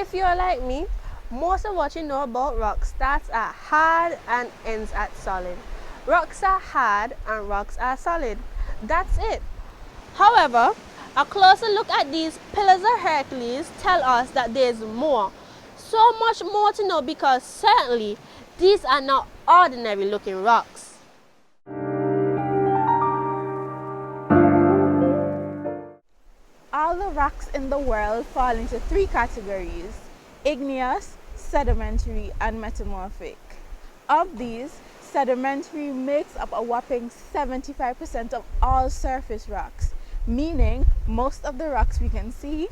If you're like me, most of what you know about rocks starts at hard and ends at solid. Rocks are hard and rocks are solid. That's it. However, a closer look at these pillars of Hercules tell us that there's more. So much more to know, because certainly these are not ordinary looking rocks. All the rocks in the world fall into three categories: igneous, sedimentary, and metamorphic. Of these, sedimentary makes up a whopping 75% of all surface rocks, meaning most of the rocks we can see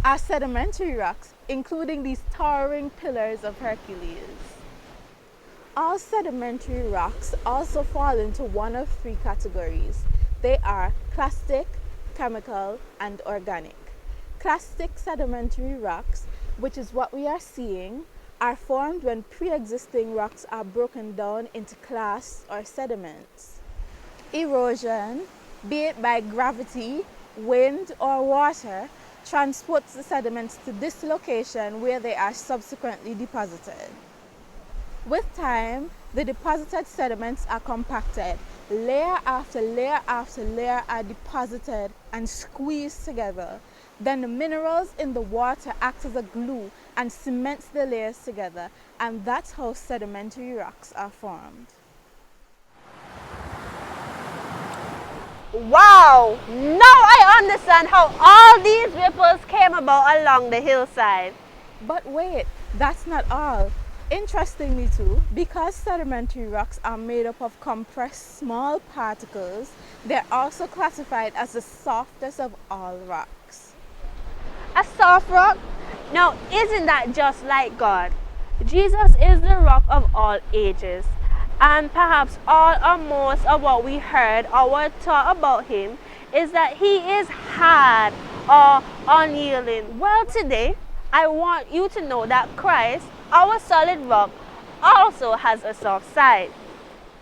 are sedimentary rocks, including these towering pillars of Hercules. All sedimentary rocks also fall into one of three categories. They are clastic, chemical, and organic. Clastic sedimentary rocks, which is what we are seeing, are formed when pre-existing rocks are broken down into clasts or sediments. Erosion, be it by gravity, wind, or water, transports the sediments to this location where they are subsequently deposited. With time, the deposited sediments are compacted. Layer after layer after layer are deposited and squeezed together. Then the minerals in the water act as a glue and cements the layers together, and that's how sedimentary rocks are formed. Wow! Now I understand how all these ripples came about along the hillside. But wait, that's not all. Interestingly too, because sedimentary rocks are made up of compressed small particles, they're also classified as the softest of all rocks. A soft rock? Now, isn't that just like God? Jesus is the rock of all ages, and perhaps all or most of what we heard or were taught about him is that he is hard or unyielding. Well, today I want you to know that Christ, our solid rock, also has a soft side.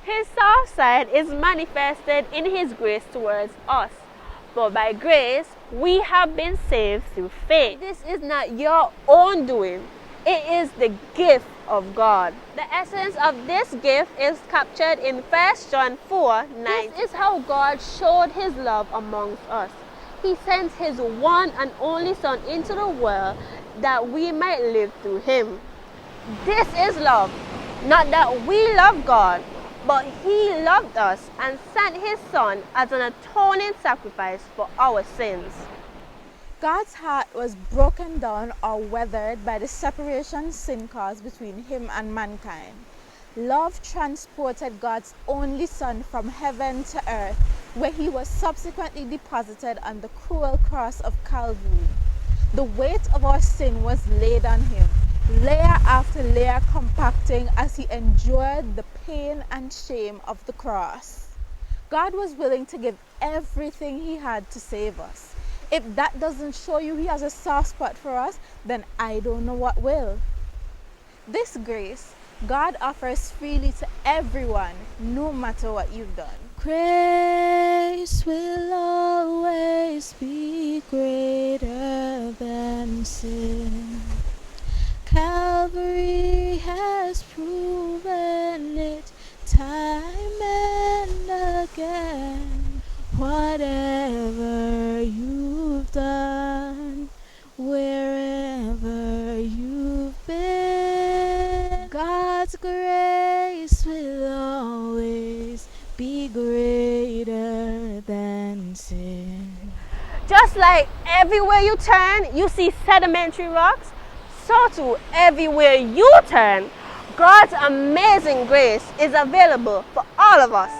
His soft side is manifested in his grace towards us. For by grace, we have been saved through faith. This is not your own doing. It is the gift of God. The essence of this gift is captured in 1 John 4:9. This is how God showed his love amongst us. He sent his one and only Son into the world that we might live through him. This is love. Not that we love God, but he loved us and sent his Son as an atoning sacrifice for our sins. God's heart was broken down or weathered by the separation sin caused between him and mankind. Love transported God's only Son from heaven to earth, where he was subsequently deposited on the cruel cross of Calvary. The weight of our sin was laid on him, layer after layer compacting as he endured the pain and shame of the cross. God was willing to give everything he had to save us. If that doesn't show you he has a soft spot for us, then I don't know what will. This grace, God offers freely to everyone, no matter what you've done. Grace will always be greater than sin. Calvary has proven it time and again. Whatever you've done, wherever you've been, God's grace will always be greater than sin. Just like everywhere you turn, you see sedimentary rocks, so too everywhere you turn, God's amazing grace is available for all of us.